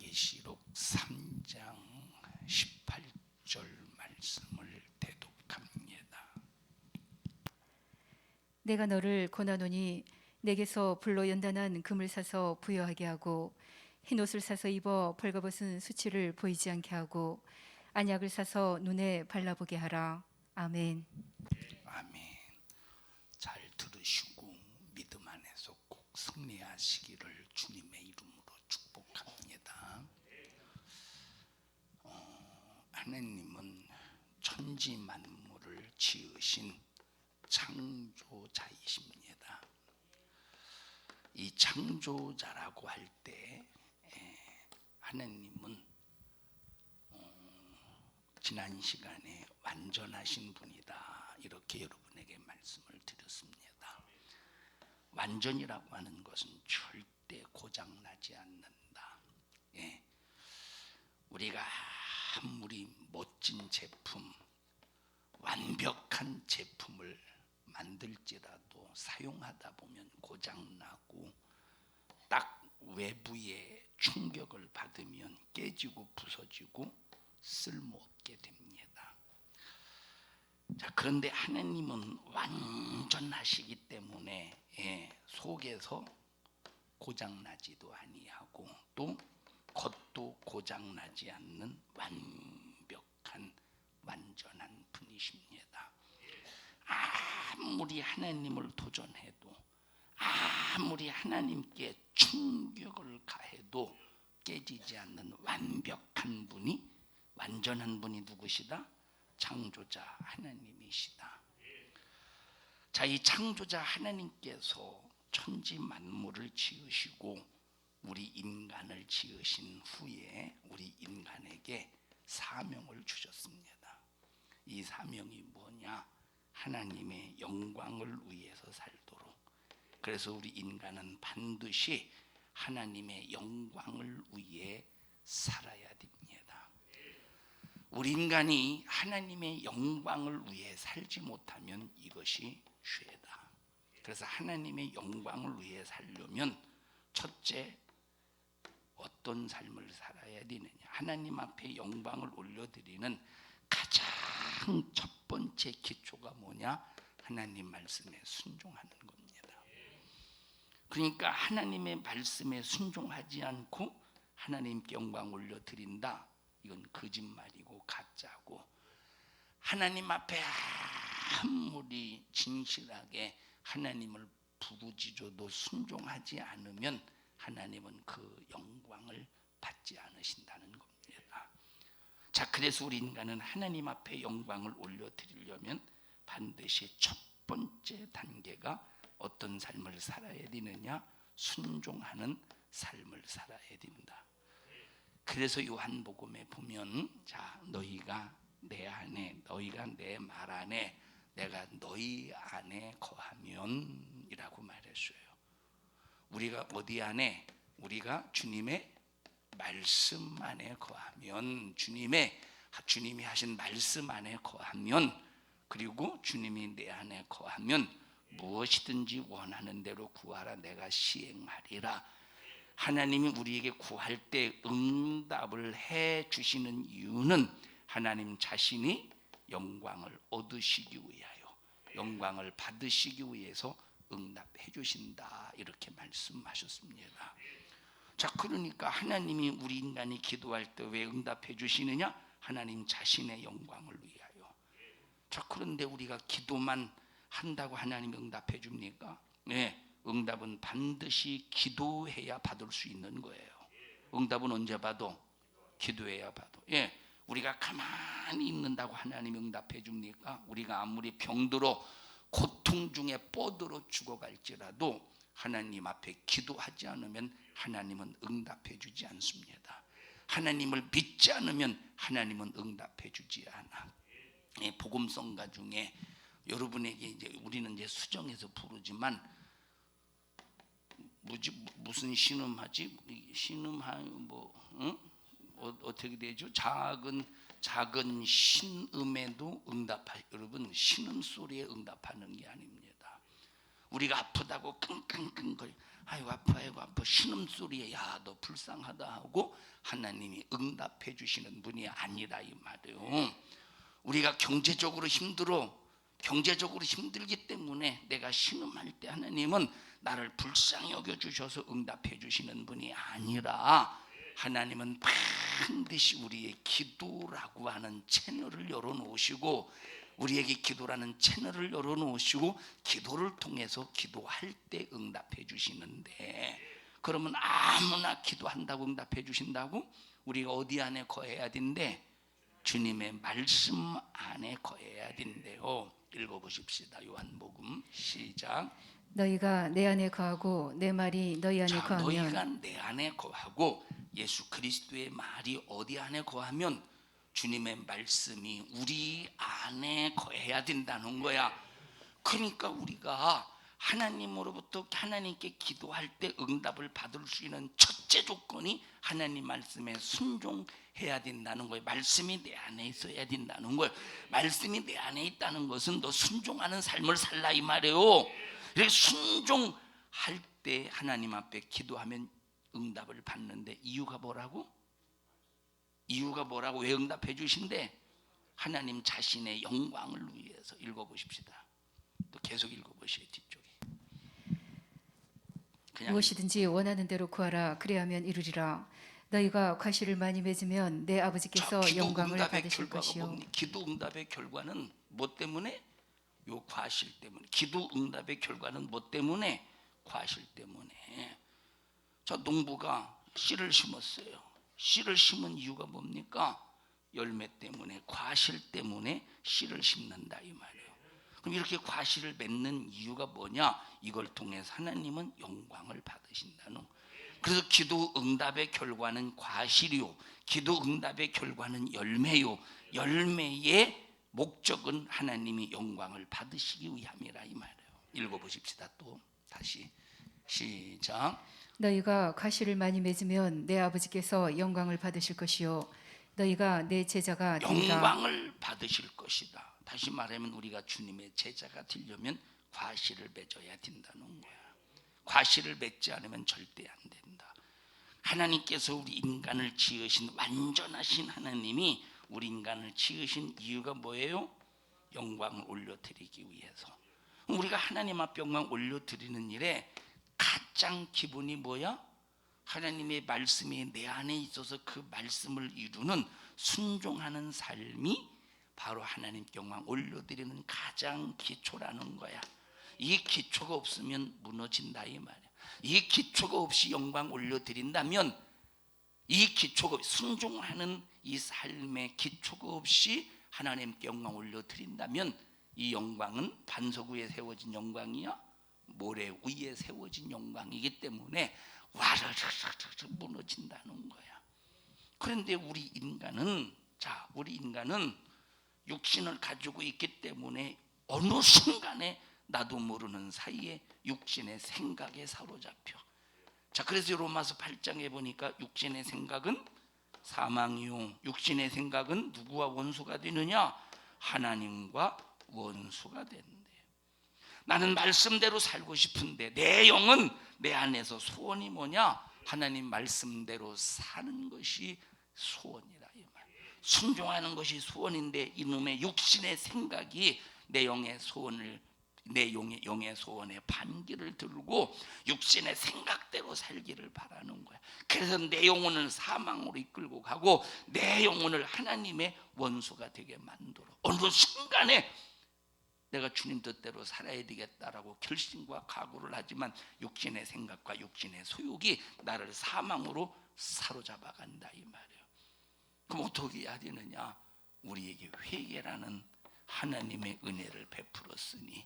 계시록 3장 18절 말씀을 대독합니다. 내가 너를 권하노니 내게서 불로 연단한 금을 사서 부여하게 하고 흰옷을 사서 입어 벌거벗은 수치를 보이지 않게 하고 안약을 사서 눈에 발라보게 하라. 아멘. 아멘. 잘 들으시고 믿음 안에서 꼭 승리하시기를 주님의 이름으로 축복합니다. 하나님은 천지 만물을 지으신 창조자이십니다. 이 창조자라고 할 때 하나님은 지난 시간에 완전하신 분이다 이렇게 여러분에게 말씀을 드렸습니다. 완전이라고 하는 것은 절대 고장나지 않는다. 우리가 아무리 멋진 제품, 완벽한 제품을 만들지라도 사용하다 보면 고장나고 딱 외부의 충격을 받으면 깨지고 부서지고 쓸모없게 됩니다. 자, 그런데 하나님은 완전하시기 때문에 속에서 고장나지도 아니하고 또 겉도 고장나지 않는 완벽한 완전한 분이십니다. 아무리 하나님을 도전해도 아무리 하나님께 충격을 가해도 깨지지 않는 완벽한 분이 완전한 분이 누구시다? 창조자 하나님이시다. 자, 이 창조자 하나님께서 천지 만물을 지으시고 우리 인간을 지으신 후에 우리 인간에게 사명을 주셨습니다. 이 사명이 뭐냐? 하나님의 영광을 위해서 살도록. 그래서 우리 인간은 반드시 하나님의 영광을 위해 살아야 됩니다. 우리 인간이 하나님의 영광을 위해 살지 못하면 이것이 죄다. 그래서 하나님의 영광을 위해 살려면 첫째, 어떤 삶을 살아야 되느냐? 하나님 앞에 영광을 올려드리는 가장 첫 번째 기초가 뭐냐? 하나님 말씀에 순종하는 겁니다. 그러니까 하나님의 말씀에 순종하지 않고 하나님께 영광 올려드린다, 이건 거짓말이고 가짜고, 하나님 앞에 아무리 진실하게 하나님을 부르짖어도 순종하지 않으면 하나님은 그 영광을 받지 않으신다는 겁니다. 자, 그래서 우리 인간은 하나님 앞에 영광을 올려드리려면 반드시 첫 번째 단계가 어떤 삶을 살아야 되느냐? 순종하는 삶을 살아야 된다. 그래서 요한복음에 보면, 자, 너희가 내 안에, 너희가 내 말 안에, 내가 너희 안에 거하면 이라고 말했어요. 우리가 어디 안에? 우리가 주님의 말씀 안에 거하면, 주님이 하신 말씀 안에 거하면, 그리고 주님이 내 안에 거하면 무엇이든지 원하는 대로 구하라, 내가 시행하리라. 하나님이 우리에게 구할 때 응답을 해 주시는 이유는 하나님 자신이 영광을 얻으시기 위하여, 영광을 받으시기 위해서 응답해 주신다 이렇게 말씀하셨습니다. 자, 그러니까 하나님이 우리 인간이 기도할 때 왜 응답해 주시느냐? 하나님 자신의 영광을 위하여. 자, 그런데 우리가 기도만 한다고 하나님이 응답해 줍니까? 네, 응답은 반드시 기도해야 받을 수 있는 거예요. 응답은 언제 받아? 기도해야 받아. 우리가 가만히 있는다고 하나님이 응답해 줍니까? 우리가 아무리 병들어 고통 중에 뻗어 죽어갈지라도 하나님 앞에 기도하지 않으면 하나님은 응답해 주지 않습니다. 하나님을 믿지 않으면 하나님은 응답해 주지 않아. 복음성가 중에 여러분에게 이제 우리는 이제 수정해서 부르지만 무슨 신음하지? 어떻게 되죠? 작은 신음에도 응답할, 여러분, 신음 소리에 응답하는 게 아닙니다. 우리가 아프다고 끙끙끙거려 아이고 아파 아이고 아파 신음소리에 야 너 불쌍하다 하고 하나님이 응답해 주시는 분이 아니라 이 말이에요. 우리가 경제적으로 힘들기 때문에 내가 신음할 때 하나님은 나를 불쌍히 여겨주셔서 응답해 주시는 분이 아니라 하나님은 반드시 우리의 기도라고 하는 채널을 열어놓으시고 우리에게 기도라는 채널을 열어놓으시고 기도를 통해서 기도할 때 응답해 주시는데 그러면 아무나 기도한다고 응답해 주신다고? 우리가 어디 안에 거해야 된대? 주님의 말씀 안에 거해야 된대요. 읽어보십시다. 요한복음 시작. 너희가 내 안에 거하고 내 말이 너희 안에 거하면 너희가 내 안에 거하고 예수 그리스도의 말이 어디 안에 거하면 주님의 말씀이 우리 안에 거해야 된다는 거야. 그러니까 우리가 하나님으로부터 하나님께 기도할 때 응답을 받을 수 있는 첫째 조건이 하나님 말씀에 순종해야 된다는 거예요. 말씀이 내 안에 있어야 된다는 거예요. 말씀이 내 안에 있다는 것은 너 순종하는 삶을 살라 이 말이에요. 그래서 순종할 때 하나님 앞에 기도하면 응답을 받는데 이유가 뭐라고? 왜 응답해 주신대? 하나님 자신의 영광을 위해서. 읽어보십시다. 또 계속 읽어보시오. 뒤쪽에 무엇이든지 원하는 대로 구하라 그리하면 이루리라. 너희가 과실을 많이 맺으면 내 아버지께서 영광을 받으실 것이요. 기도 응답의 결과는 뭐 때문에? 요 과실 때문에. 기도 응답의 결과는 뭐 때문에? 과실 때문에. 저 농부가 씨를 심었어요. 씨를 심은 이유가 뭡니까? 열매 때문에, 과실 때문에 씨를 심는다 이 말이에요. 그럼 이렇게 과실을 맺는 이유가 뭐냐? 이걸 통해서 하나님은 영광을 받으신다는 거예요. 그래서 기도 응답의 결과는 과실이요, 기도 응답의 결과는 열매요, 열매의 목적은 하나님이 영광을 받으시기 위함이라 이 말이에요. 읽어보십시다. 또 다시 시작. 너희가 과실을 많이 맺으면 내 아버지께서 영광을 받으실 것이요 너희가 내 제자가 되리라. 영광을 받으실 것이다. 다시 말하면 우리가 주님의 제자가 되려면 과실을 맺어야 된다는 거야. 과실을 맺지 않으면 절대 안 된다. 하나님께서 우리 인간을 지으신 완전하신 하나님이 우리 인간을 지으신 이유가 뭐예요? 영광을 올려드리기 위해서. 우리가 하나님 앞에 영광 올려드리는 일에 가장 기본이 뭐야? 하나님의 말씀이 내 안에 있어서 그 말씀을 이루는 순종하는 삶이 바로 하나님께 영광 올려드리는 가장 기초라는 거야. 이 기초가 없으면 무너진다 이 말이야. 이 기초가 없이 영광 올려드린다면, 이 기초가 순종하는 이 삶의 기초가 없이 하나님께 영광 올려드린다면 이 영광은 반석 위에 세워진 영광이야? 모래 위에 세워진 영광이기 때문에 와르르르 무너진다는 거야. 그런데 우리 인간은 육신을 가지고 있기 때문에 어느 순간에 나도 모르는 사이에 육신의 생각에 사로잡혀. 자, 그래서 로마서 8장에 보니까 육신의 생각은 사망이요, 육신의 생각은 누구와 원수가 되느냐? 하나님과 원수가 된대요. 나는 말씀대로 살고 싶은데 내 영은 내 안에서 소원이 뭐냐? 하나님 말씀대로 사는 것이 소원이라 이 말. 순종하는 것이 소원인데 이놈의 육신의 생각이 내 영의 소원을, 내 영의 소원에 반기를 들고 육신의 생각대로 살기를 바라는 거야. 그래서 내 영혼을 사망으로 이끌고 가고 내 영혼을 하나님의 원수가 되게 만들어. 어느 순간에 내가 주님 뜻대로 살아야 되겠다라고 결심과 각오를 하지만 육신의 생각과 육신의 소욕이 나를 사망으로 사로잡아 간다 이 말이에요. 그럼 어떻게 해야 되느냐? 우리에게 회개라는 하나님의 은혜를 베풀었으니,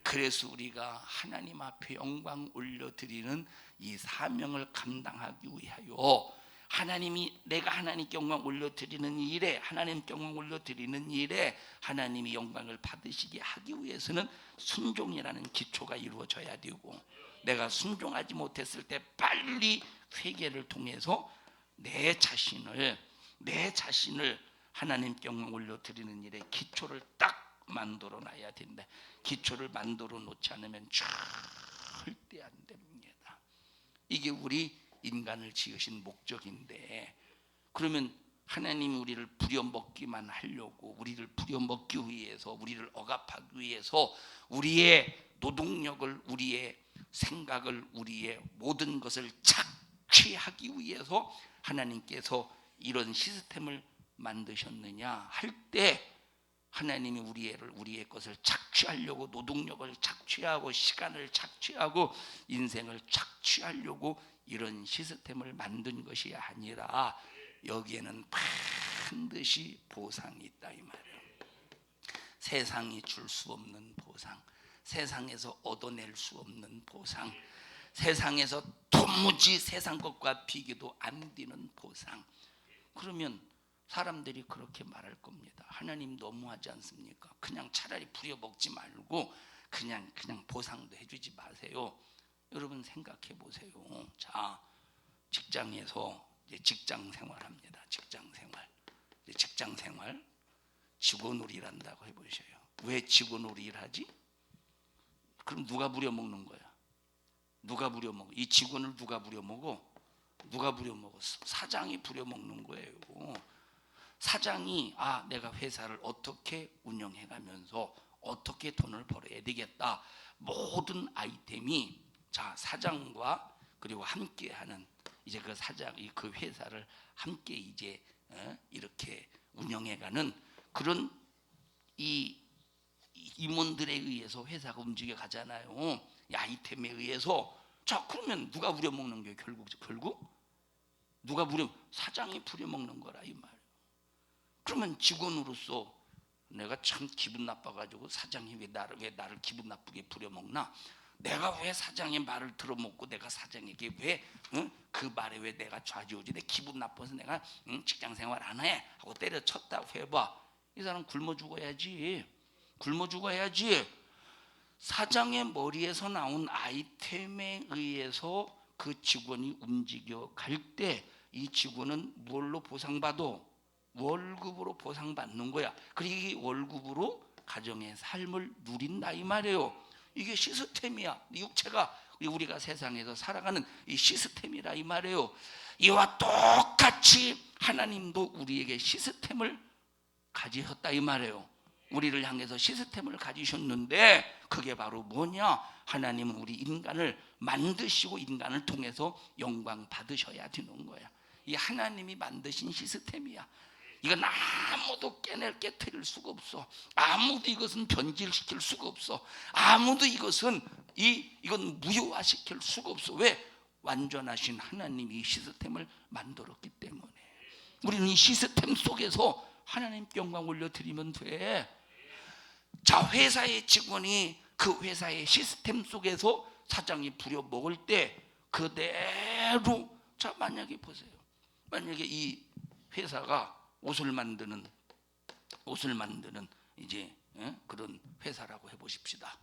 그래서 우리가 하나님 앞에 영광 올려드리는 이 사명을 감당하기 위하여 하나님이, 내가 하나님께 영광 올려드리는 일에, 하나님께 영광 올려드리는 일에 하나님이 영광을 받으시게 하기 위해서는 순종이라는 기초가 이루어져야 되고, 내가 순종하지 못했을 때 빨리 회개를 통해서 내 자신을 하나님께 영광 올려드리는 일에 기초를 딱 만들어 놔야 된다. 기초를 만들어 놓지 않으면 절대 안 됩니다. 이게 우리 인간을 지으신 목적인데, 그러면 하나님이 우리를 부려먹기만 하려고, 우리를 부려먹기 위해서, 우리를 억압하기 위해서 우리의 노동력을, 우리의 생각을, 우리의 모든 것을 착취하기 위해서 하나님께서 이런 시스템을 만드셨느냐 할 때, 하나님이 우리의 것을 착취하려고, 노동력을 착취하고, 시간을 착취하고, 인생을 착취하려고 이런 시스템을 만든 것이 아니라 여기에는 반드시 보상이 있다 이 말이에요. 세상이 줄 수 없는 보상, 세상에서 얻어낼 수 없는 보상, 세상에서 도무지 세상 것과 비교도 안 되는 보상. 그러면 사람들이 그렇게 말할 겁니다. 하나님 너무하지 않습니까? 그냥 차라리 부려먹지 말고 그냥 보상도 해주지 마세요. 여러분 생각해 보세요. 자, 직장에서 이제 직장 생활합니다. 직장 생활 직원으로 일한다고 해보셔요. 왜 직원으로 일하지? 그럼 누가 부려먹는 거야? 누가 부려먹어? 이 직원을 누가 부려먹어? 누가 부려먹었어? 사장이 부려먹는 거예요. 사장이 내가 회사를 어떻게 운영해가면서 어떻게 돈을 벌어야 되겠다, 모든 아이템이 자 사장과 그리고 함께하는 이제 그 사장이 그 회사를 함께 이제 이렇게 운영해가는 그런 이 임원들에 의해서 회사가 움직여 가잖아요. 이 아이템에 의해서. 자 그러면 누가 부려먹는 게 결국 누가 사장이 부려먹는 거라 이 말이에요. 그러면 직원으로서 내가 참 기분 나빠가지고 사장이 왜 나를 기분 나쁘게 부려먹나? 내가 왜 사장의 말을 들어먹고 내가 사장에게 왜 그 말에 왜 내가 좌지우지? 내 기분 나빠서 내가 직장생활 안 해 하고 때려쳤다고 해봐. 이 사람 굶어 죽어야지. 사장의 머리에서 나온 아이템에 의해서 그 직원이 움직여 갈 때 이 직원은 뭘로 보상받아? 월급으로 보상받는 거야. 그리고 이 월급으로 가정의 삶을 누린다 이 말이에요. 이게 시스템이야. 육체가 우리가 세상에서 살아가는 이 시스템이라 이 말이에요. 이와 똑같이 하나님도 우리에게 시스템을 가지셨다 이 말이에요. 우리를 향해서 시스템을 가지셨는데 그게 바로 뭐냐? 하나님은 우리 인간을 만드시고 인간을 통해서 영광 받으셔야 되는 거야. 이 하나님이 만드신 시스템이야. 이건 아무도 깨뜨릴 수가 없어. 아무도 이것은 변질시킬 수가 없어. 아무도 이건 무효화시킬 수가 없어. 왜? 완전하신 하나님이 이 시스템을 만들었기 때문에. 우리는 이 시스템 속에서 하나님 영광 올려드리면 돼. 자, 회사의 직원이 그 회사의 시스템 속에서 사장이 부려먹을 때 그대로, 자 만약에 보세요. 만약에 이 회사가 옷을 만드는 이제 그런 회사라고 해보십시다.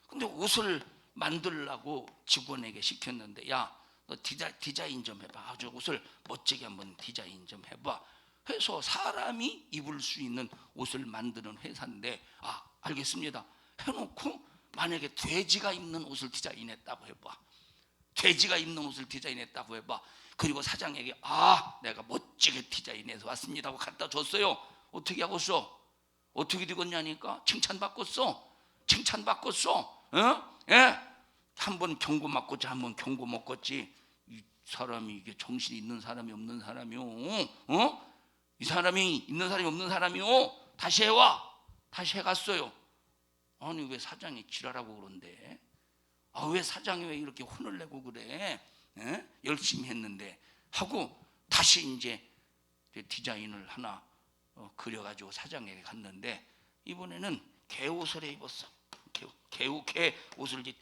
근데 옷을 만들라고 직원에게 시켰는데, 야, 너 디자인 좀 해봐. 저 옷을 멋지게 한번 디자인 좀 해봐. 해서 사람이 입을 수 있는 옷을 만드는 회사인데, 알겠습니다. 해놓고 만약에 돼지가 입는 옷을 디자인했다고 해봐. 그리고 사장에게 내가 멋지게 디자인해서 왔습니다 하고 갖다 줬어요. 어떻게 하겠어? 어떻게 되겠냐니까? 칭찬받겠어. 한번 경고 맞고지, 한번 경고 먹겠지. 이 사람이 이게 정신이 있는 사람이 없는 사람이요. 이 사람이 있는 사람이 없는 사람이요. 다시 해와. 다시 해갔어요. 아니 왜 사장이 지랄하고 그런데? 왜 사장이 왜 이렇게 혼을 내고 그래? 열심히 했는데 하고 다시 이제 디자인을 하나 그려가지고 사장에게 갔는데, 이번에는 개 옷을 입었어. 개 옷을 이제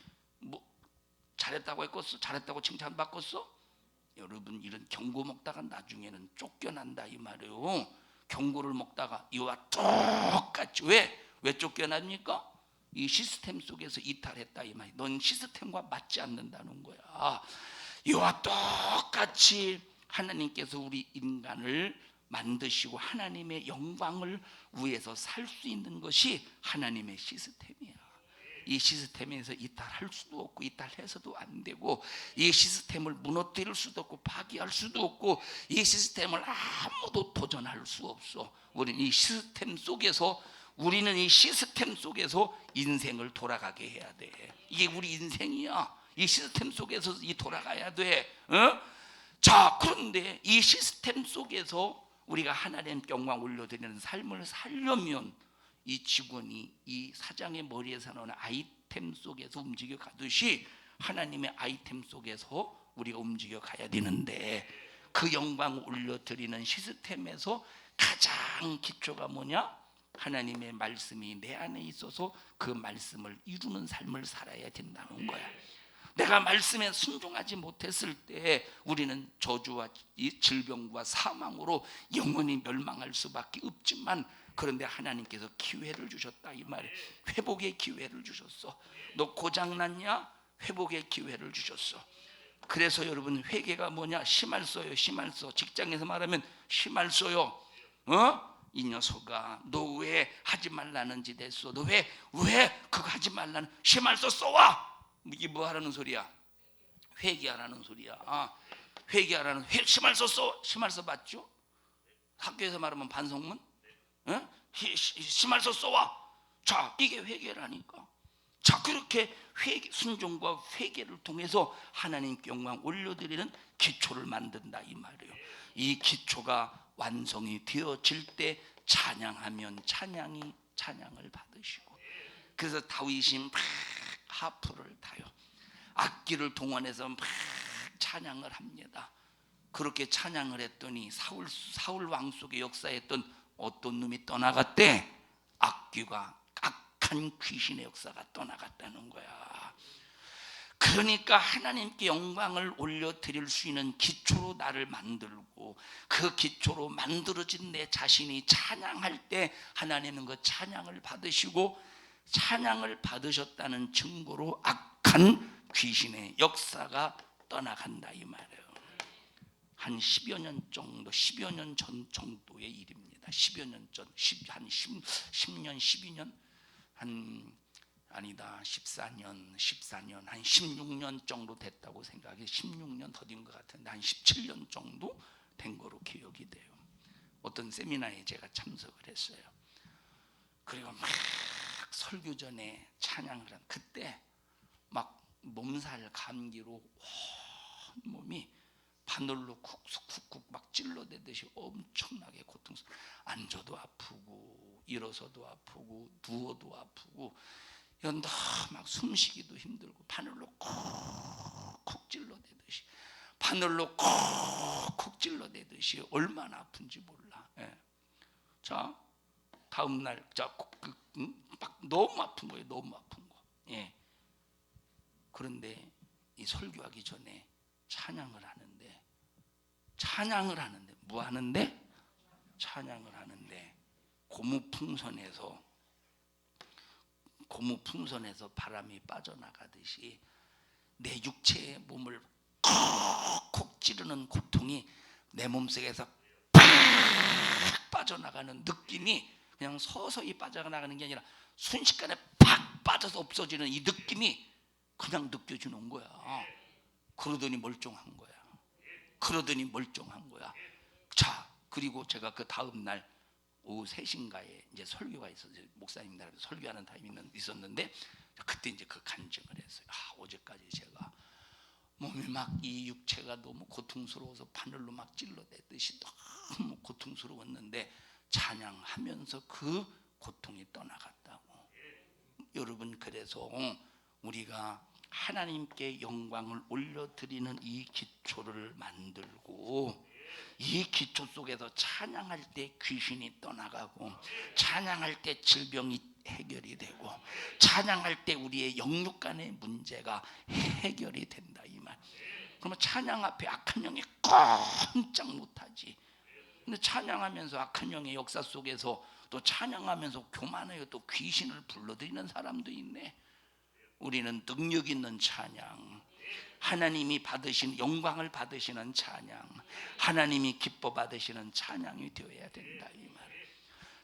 잘했다고 했겠어? 잘했다고 칭찬받겠어? 여러분, 이런 경고 먹다가 나중에는 쫓겨난다 이 말이에요. 경고를 먹다가 이와 똑같이 왜 쫓겨납니까? 이 시스템 속에서 이탈했다 이 말이에요. 넌 시스템과 맞지 않는다는 거야. 이와 똑같이 하나님께서 우리 인간을 만드시고 하나님의 영광을 위해서 살 수 있는 것이 하나님의 시스템이야. 이 시스템에서 이탈할 수도 없고 이탈해서도 안 되고, 이 시스템을 무너뜨릴 수도 없고 파기할 수도 없고, 이 시스템을 아무도 도전할 수 없어. 우리는 이 시스템 속에서 인생을 돌아가게 해야 돼. 이게 우리 인생이야. 이 시스템 속에서 돌아가야 돼. 자, 그런데 이 시스템 속에서 우리가 하나님께 영광 올려드리는 삶을 살려면 이 직원이 이 사장의 머리에서 나오는 아이템 속에서 움직여 가듯이 하나님의 아이템 속에서 우리가 움직여 가야 되는데, 그 영광을 올려드리는 시스템에서 가장 기초가 뭐냐? 하나님의 말씀이 내 안에 있어서 그 말씀을 이루는 삶을 살아야 된다는 거야. 내가 말씀에 순종하지 못했을 때 우리는 저주와 이 질병과 사망으로 영원히 멸망할 수밖에 없지만, 그런데 하나님께서 기회를 주셨다 이 말이에요. 회복의 기회를 주셨어. 너 고장났냐? 회복의 기회를 주셨어. 그래서 여러분, 회개가 뭐냐? 심할서요. 심할서. 직장에서 말하면 심할서요. 이 녀석아, 너 왜 하지 말라는 짓 했어? 너 왜 그거 하지 말라는, 심할서 써와. 이게 뭐 하라는 소리야? 회개하라는 소리야. 회개하라는, 심할서 써. 심할서 맞죠? 학교에서 말하면 반성문? 심할서 써와. 자, 이게 회개라니까. 자, 그렇게 순종과 회개를 통해서 하나님께 영광 올려드리는 기초를 만든다 이 말이에요. 이 기초가 완성이 되어질 때 찬양하면 찬양을 받으시고, 그래서 다윗이 막 하프를 타요. 악기를 동원해서 막 찬양을 합니다. 그렇게 찬양을 했더니 사울 왕 속의 역사했던 어떤 놈이 떠나갔대. 악한 귀신의 역사가 떠나갔다는 거야. 그러니까 하나님께 영광을 올려드릴 수 있는 기초로 나를 만들고, 그 기초로 만들어진 내 자신이 찬양할 때 하나님은 그 찬양을 받으시고, 찬양을 받으셨다는 증거로 악한 귀신의 역사가 떠나간다 이 말이에요. 한 10여 년 전 정도의 일입니다. 10여 년 전, 한 10년, 12년, 아니다, 14년, 한 16년 정도 됐다고 생각해. 16년 더딘 것 같은데 한 17년 정도 된 거로 기억이 돼요. 어떤 세미나에 제가 참석을 했어요. 그리고 막 설교 전에 찬양을 한, 그때 막 몸살 감기로 온 몸이 바늘로 쿡쿡쿡 막 찔러대듯이 엄청나게 고통스러워. 앉아도 아프고 일어서도 아프고 누워도 아프고, 연다 막 숨쉬기도 힘들고, 바늘로 쿡쿡 찔러대듯이, 바늘로 쿡쿡 찔러대듯이 얼마나 아픈지 몰라. 자, 다음 날, 막 너무 아픈 거예요. 너무 아픈 거. 그런데 이 설교하기 전에 찬양을 하는데 뭐 하는데? 찬양을 하는데 고무풍선에서 바람이 빠져나가듯이 내 육체의 몸을 콕콕 찌르는 고통이 내 몸속에서 팍 빠져나가는 느낌이, 그냥 서서히 빠져나가는 게 아니라 순식간에 팍 빠져서 없어지는 이 느낌이 그냥 느껴지는 거야. 그러더니 멀쩡한 거야. 자, 그리고 제가 그 다음 날 오후 3시인가에 이제 설교가 있었어요. 목사님들 앞에서 설교하는 타임이 있었는데, 그때 이제 그 간증을 했어요. 어제까지 제가 몸이 막, 이 육체가 너무 고통스러워서 바늘로 막 찔러대듯이 너무 고통스러웠는데 찬양하면서 그 고통이 떠나갔다고. 여러분, 그래서 우리가 하나님께 영광을 올려드리는 이 기초를 만들고, 이 기초 속에서 찬양할 때 귀신이 떠나가고, 찬양할 때 질병이 해결이 되고, 찬양할 때 우리의 영육 간의 문제가 해결이 된다 이 말. 그러면 찬양 앞에 악한 영이 꼼짝 못하지. 근데 찬양하면서 악한 영의 역사 속에서 또 찬양하면서 교만해요. 또 귀신을 불러들이는 사람도 있네. 우리는 능력 있는 찬양, 하나님이 받으시는 영광을 받으시는 찬양, 하나님이 기뻐 받으시는 찬양이 되어야 된다 이 말.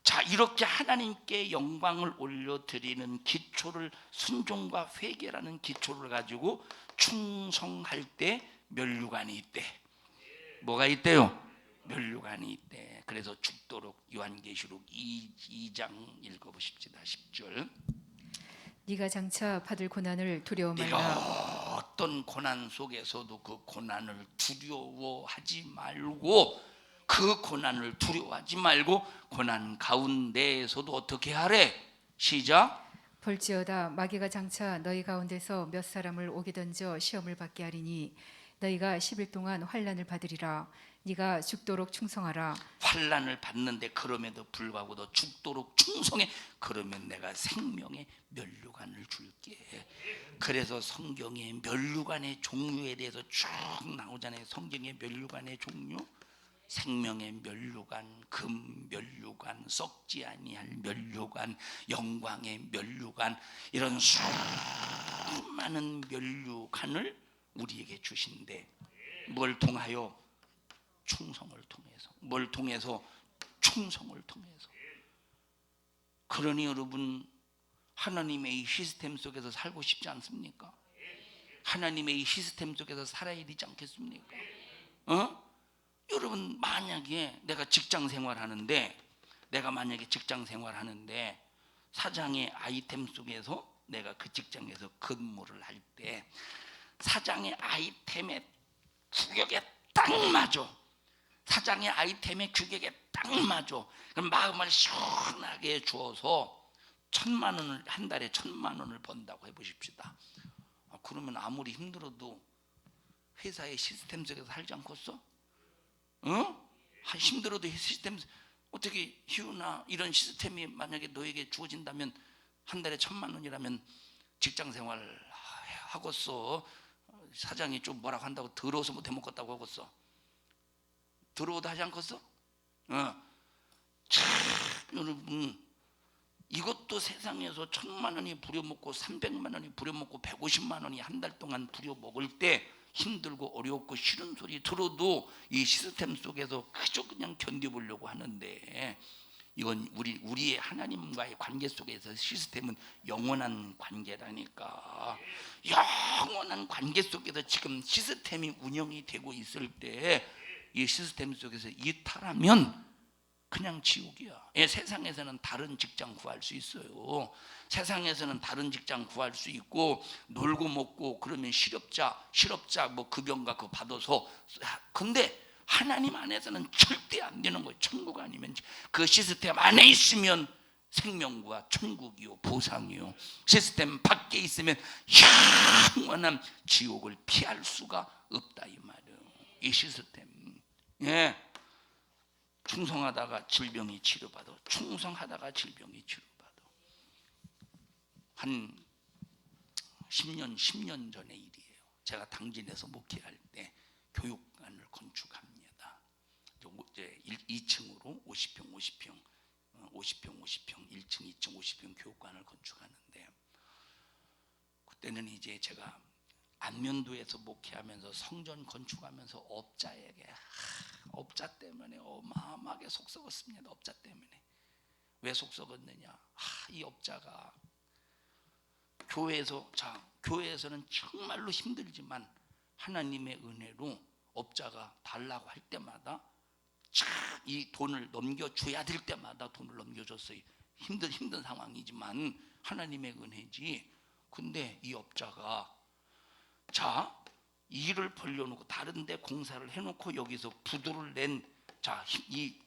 자, 이렇게 하나님께 영광을 올려드리는 기초를, 순종과 회개라는 기초를 가지고 충성할 때 면류관이 있대. 뭐가 있대요? 면류관이 있대. 그래서 죽도록 요한계시록 2장 읽어보십시다. 10절. 네가 장차 받을 고난을 두려워 네가 말라. 어떤 고난 속에서도 그 고난을 두려워하지 말고, 그 고난을 두려워하지 말고 고난 가운데에서도 어떻게 하래? 시작. 볼지어다 마귀가 장차 너희 가운데서 몇 사람을 오게 던져 시험을 받게 하리니 너희가 10일 동안 환난을 받으리라. 네가 죽도록 충성하라. 환난을 받는데 그럼에도 불구하고 너 죽도록 충성해. 그러면 내가 생명의 면류관을 줄게. 그래서 성경에 면류관의 종류에 대해서 쭉 나오잖아요. 성경의 면류관의 종류, 생명의 면류관, 금 면류관, 썩지 아니할 면류관, 영광의 면류관, 이런 수많은 면류관을 우리에게 주신대. 뭘 통하여? 충성을 통해서. 뭘 통해서? 충성을 통해서. 그러니 여러분, 하나님의 이 시스템 속에서 살고 싶지 않습니까? 하나님의 이 시스템 속에서 살아야 되지 않겠습니까? 여러분, 만약에 내가 직장 생활하는데, 사장의 아이템 속에서 내가 그 직장에서 근무를 할 때 사장의 아이템의 규격에 딱 맞아. 사장의 아이템의 규격에 딱 맞아. 그럼 마음을 시원하게 주어서 1,000만 원을, 한 달에 1,000만 원을 번다고 해보십시다. 그러면 아무리 힘들어도 회사의 시스템 속에서 살지 않겠어? 힘들어도 시스템, 어떻게 희우나 이런 시스템이 만약에 너에게 주어진다면 한 달에 1,000만 원이라면 직장 생활 하겠어. 사장이 좀 뭐라고 한다고 더러워서 못 해먹겠다고 하겠어. 더러워도 하지 않겠어? 참, 여러분, 이것도 세상에서 1,000만 원이 부려먹고 300만 원이 부려먹고 150만 원이 한 달 동안 부려먹을 때 힘들고 어렵고 싫은 소리 들어도 이 시스템 속에서 그저 그냥 견뎌보려고 하는데, 이건 우리의 하나님과의 관계 속에서 시스템은 영원한 관계라니까. 영원한 관계 속에서 지금 시스템이 운영이 되고 있을 때 이 시스템 속에서 이탈하면 그냥 지옥이야. 세상에서는 다른 직장 구할 수 있어요. 세상에서는 다른 직장 구할 수 있고, 놀고 먹고 그러면 실업자 뭐 급여인가 그거 받아서. 근데 하나님 안에서는 절대 안 되는 거예요. 천국 아니면. 그 시스템 안에 있으면 생명과 천국이요, 보상이요. 시스템 밖에 있으면 영원한 지옥을 피할 수가 없다 이 말이에요. 이 시스템. 충성하다가 질병이 치료받아. 충성하다가 질병이 치료받아. 한 10년 전의 일이에요. 제가 당진에서 목회할 때 교육관을 건축합니다. 이제 2층으로 50평 1층 2층 50평 교육관을 건축하는데, 그때는 이제 제가 안면도에서 목회하면서 성전 건축하면서 업자 때문에 어마어마하게 속 썩었습니다. 업자 때문에. 왜 속 썩었느냐? 이 업자가 교회에서는 정말로 힘들지만 하나님의 은혜로 업자가 달라고 할 때마다 이 돈을 넘겨줘야 될 때마다 돈을 넘겨줬어요. 힘든 상황이지만 하나님의 은혜지. 근데 이 업자가 일을 벌려놓고 다른 데 공사를 해놓고 여기서 부도를 낸,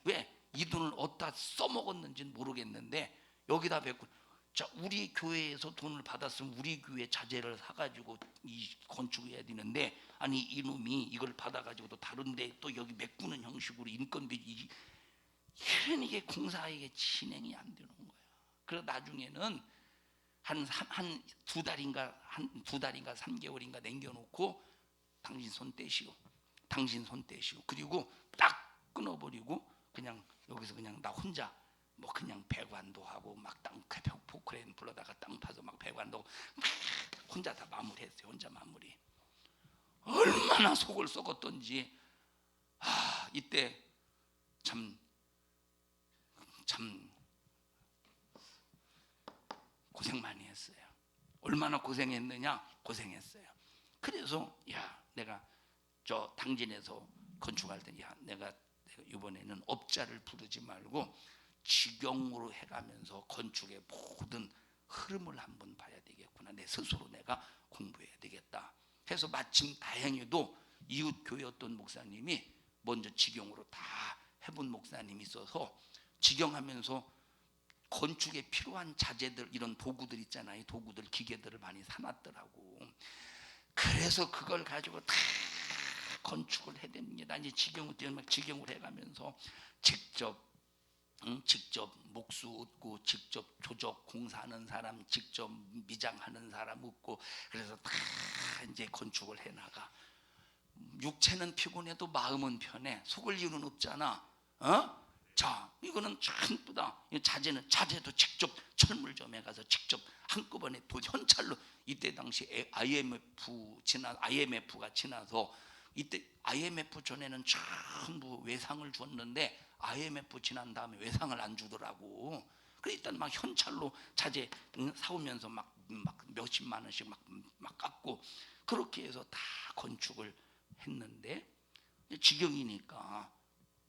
왜 이 돈을 어디다 써먹었는지는 모르겠는데 여기다 뱉고, 우리 교회에서 돈을 받았으면 우리 교회 자재를 사가지고 이 건축해야 되는데, 아니 이놈이 이걸 받아가지고 또 다른 데 또 여기 메꾸는 형식으로 인건비, 이런 이게 공사에게 진행이 안 되는 거야. 그래서 나중에는 한 두 달인가 3개월인가 남겨놓고 당신 손 떼시오. 그리고 딱 끊어버리고 그냥 여기서 그냥 나 혼자 뭐 그냥 배관도 하고 막 땅 포크레인 불러다가 땅 파서 막 배관도 혼자 다 마무리했어요. 혼자 마무리. 얼마나 속을 썩었던지. 이때 참 고생 많이 했어요. 얼마나 고생했느냐? 고생했어요. 그래서 내가 저 당진에서 건축할 때 내가 이번에는 업자를 부르지 말고 직영으로 해가면서 건축의 모든 흐름을 한번 봐야 되겠구나. 내 스스로 내가 공부해야 되겠다 해서 마침 다행히도 이웃 교회였던 목사님이 먼저 직영으로 다 해본 목사님이 있어서 직영하면서 건축에 필요한 자재들, 이런 도구들 있잖아요. 도구들, 기계들을 많이 사놨더라고. 그래서 그걸 가지고 다 건축을 해야 됩니다. 이제 직영을 해가면서 직접 목수 얻고, 직접 조적 공사하는 사람, 직접 미장하는 사람 얻고, 그래서 다 이제 건축을 해나가. 육체는 피곤해도 마음은 편해. 속을 이유는 없잖아. 자, 이거는 참 이쁘다. 자재도 직접 철물점에 가서 직접 한꺼번에 현찰로. 이때 당시 IMF가 지나서, 이때 IMF 전에는 전부 외상을 줬는데 IMF 지난 다음에 외상을 안 주더라고. 그래 일단 막 현찰로 자재 사오면서 막 몇십만 원씩 막 깎고, 그렇게 해서 다 건축을 했는데, 직영이니까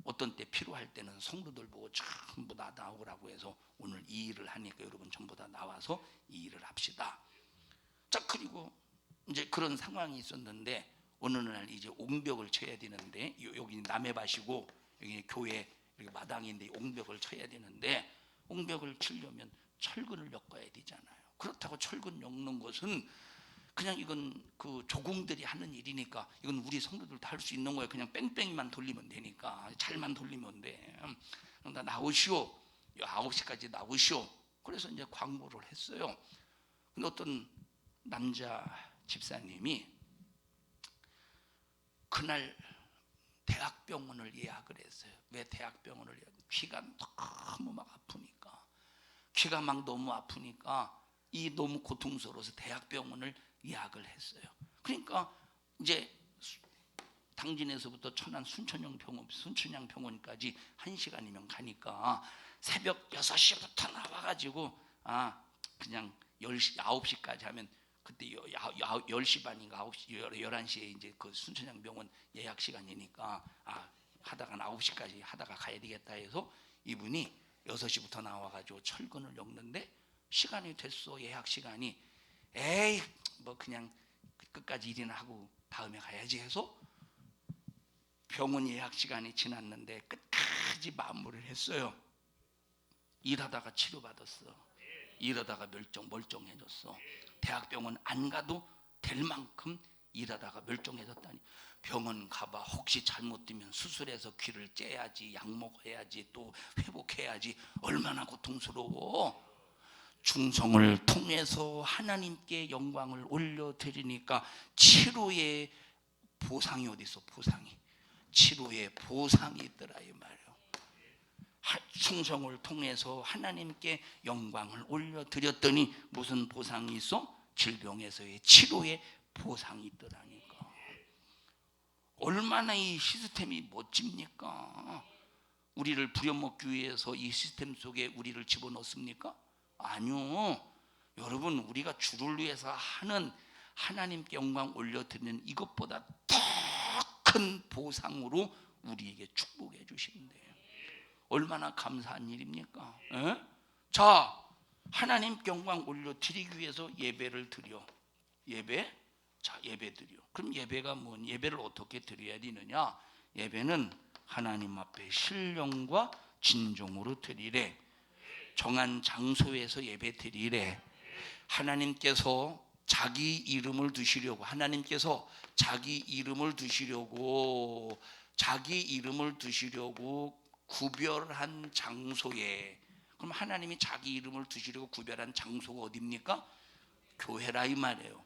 어떤 때 필요할 때는 성도들 보고 전부 다 나오라고 해서 오늘 이 일을 하니까 여러분 전부 다 나와서 이 일을 합시다. 자, 그리고 이제 그런 상황이 있었는데 어느 날 이제 옹벽을 쳐야 되는데, 여기 남해밭이고 여기 교회 여기 마당인데 옹벽을 쳐야 되는데, 옹벽을 치려면 철근을 엮어야 되잖아요. 그렇다고 철근 엮는 것은 그냥 이건 그 조공들이 하는 일이니까 이건 우리 성도들 다 할 수 있는 거예요. 그냥 뺑뺑이만 돌리면 되니까, 잘만 돌리면 돼. 나 나오시오. 9시까지 나오시오. 그래서 이제 광고를 했어요. 근데 어떤 남자 집사님이 그날 대학병원을 예약을 했어요. 왜 대학병원을 예약했어요? 귀가 너무 막 아프니까. 귀가 막 너무 아프니까 이 너무 고통스러워서 대학병원을 예약을 했어요. 그러니까 이제 당진에서부터 천안 순천향병원까지 1시간이면 가니까 새벽 6시부터 나와가지고 그냥 9시까지 하면, 그때 10시 반인가 9시 11시에 이제 그 순천향병원 예약 시간이니까 하다가 9시까지 하다가 가야 되겠다 해서 이분이 6시부터 나와가지고 철근을 엮는데, 시간이 됐어. 예약 시간이. 에이 뭐 그냥 끝까지 일이나 하고 다음에 가야지 해서 병원 예약 시간이 지났는데 끝까지 마무리를 했어요. 일하다가 치료받았어. 일하다가 멀쩡해졌어. 대학병원 안 가도 될 만큼 일하다가 멀쩡해졌다니. 병원 가봐. 혹시 잘못되면 수술해서 귀를 째야지, 약 먹어야지, 또 회복해야지. 얼마나 고통스러워. 충성을 통해서 하나님께 영광을 올려드리니까 치료의 보상이 어디 있어? 보상이. 치료의 보상이 있더라 이 말이에요. 충성을 통해서 하나님께 영광을 올려드렸더니 무슨 보상이 있어? 질병에서의 치료의 보상이 있더라니까. 얼마나 이 시스템이 멋집니까? 우리를 부려먹기 위해서 이 시스템 속에 우리를 집어넣습니까? 아니요. 여러분, 우리가 주를 위해서 하는, 하나님께 영광 올려드리는 이것보다 더 큰 보상으로 우리에게 축복해 주신대요. 얼마나 감사한 일입니까? 에? 자, 하나님께 영광 올려드리기 위해서 예배를 드려. 예배? 자, 예배 드려. 그럼 예배가 뭔? 예배를 어떻게 드려야 되느냐? 예배는 하나님 앞에 신령과 진정으로 드리래. 정한 장소에서 예배 드리래. 하나님께서 자기 이름을 두시려고, 하나님께서 자기 이름을 두시려고 구별한 장소에, 그럼 하나님이 자기 이름을 두시려고 구별한 장소가 어디입니까? 교회라 이 말이에요.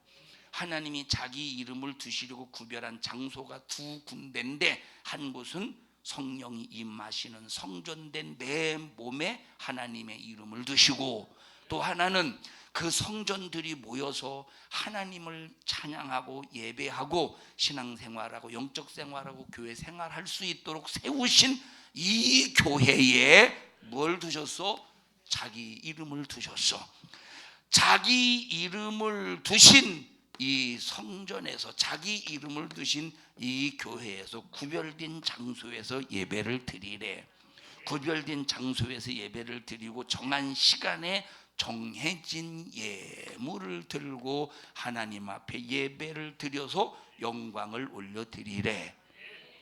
하나님이 자기 이름을 두시려고 구별한 장소가 두 군데인데, 한 곳은 성령이 임하시는 성전된 내 몸에 하나님의 이름을 두시고, 또 하나는 그 성전들이 모여서 하나님을 찬양하고 예배하고 신앙생활하고 영적 생활하고 교회 생활할 수 있도록 세우신 이 교회에 뭘 두셨어? 자기 이름을 두셨어. 자기 이름을 두신 이 성전에서, 자기 이름을 두신 이 교회에서 구별된 장소에서 예배를 드리래. 구별된 장소에서 예배를 드리고 정한 시간에 정해진 예물을 들고 하나님 앞에 예배를 드려서 영광을 올려드리래.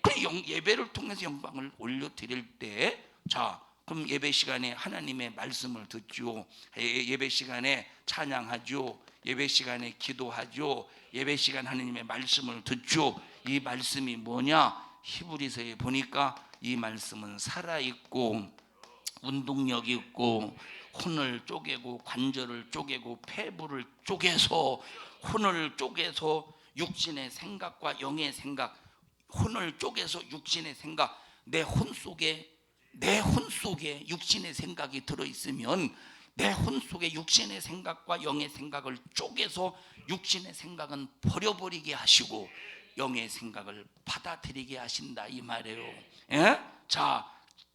그 예배를 통해서 영광을 올려드릴 때, 자, 그럼 예배 시간에 하나님의 말씀을 듣죠. 예배 시간에 찬양하죠. 예배 시간에 기도하죠. 예배 시간 하나님의 말씀을 듣죠. 이 말씀이 뭐냐? 히브리서에 보니까 이 말씀은 살아있고 운동력 있고 혼을 쪼개고 관절을 쪼개고 폐부를 쪼개서, 혼을 쪼개서 육신의 생각과 영의 생각, 혼을 쪼개서 육신의 생각, 내 혼 속에 육신의 생각이 들어있으면 내 혼 속에 육신의 생각과 영의 생각을 쪼개서 육신의 생각은 버려버리게 하시고 영의 생각을 받아들이게 하신다 이 말이에요. 예? 자,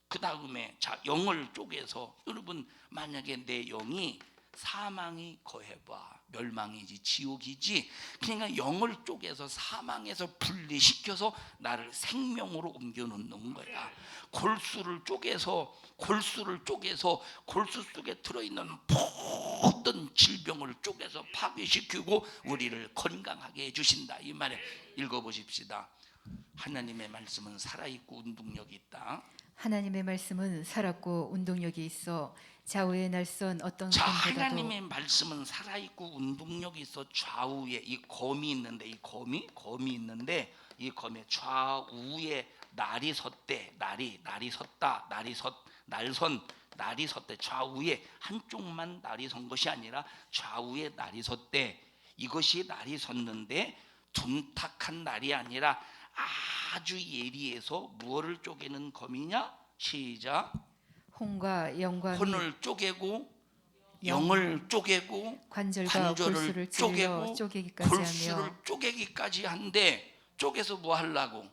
그 다음에 자, 영을 쪼개서, 여러분 만약에 내 영이 사망이 거해봐, 멸망이지 지옥이지. 그러니까 영을 쪼개서 사망에서 분리시켜서 나를 생명으로 옮겨 놓는 거야. 골수를 쪼개서 골수 속에 들어있는 모든 질병을 쪼개서 파괴시키고 우리를 건강하게 해주신다 이 말에. 읽어보십시다. 하나님의 말씀은 살아있고 운동력이 있다. 하나님의 말씀은 살았고 운동력이 있어 좌우의 날선 어떤 자, 검보다도. 하나님의 말씀은 살아있고 운동력이 있어 좌우에 이 검이 있는데, 이 검이 있는데 이 검의 좌우에 날이 섰대. 날이 섰다. 날이 섰대. 좌우에 한쪽만 날이 선 것이 아니라 좌우에 날이 섰대. 이것이 날이 섰는데 둔탁한 날이 아니라 아주 예리해서 무엇을 쪼개는 검이냐? 시작. 혼과 영과 혼을 쪼개고 영을 쪼개고 관절과 골수를 찔러 쪼개기까지 골수를 하며. 쪼개기까지 한데, 쪼개서 뭐 하려고?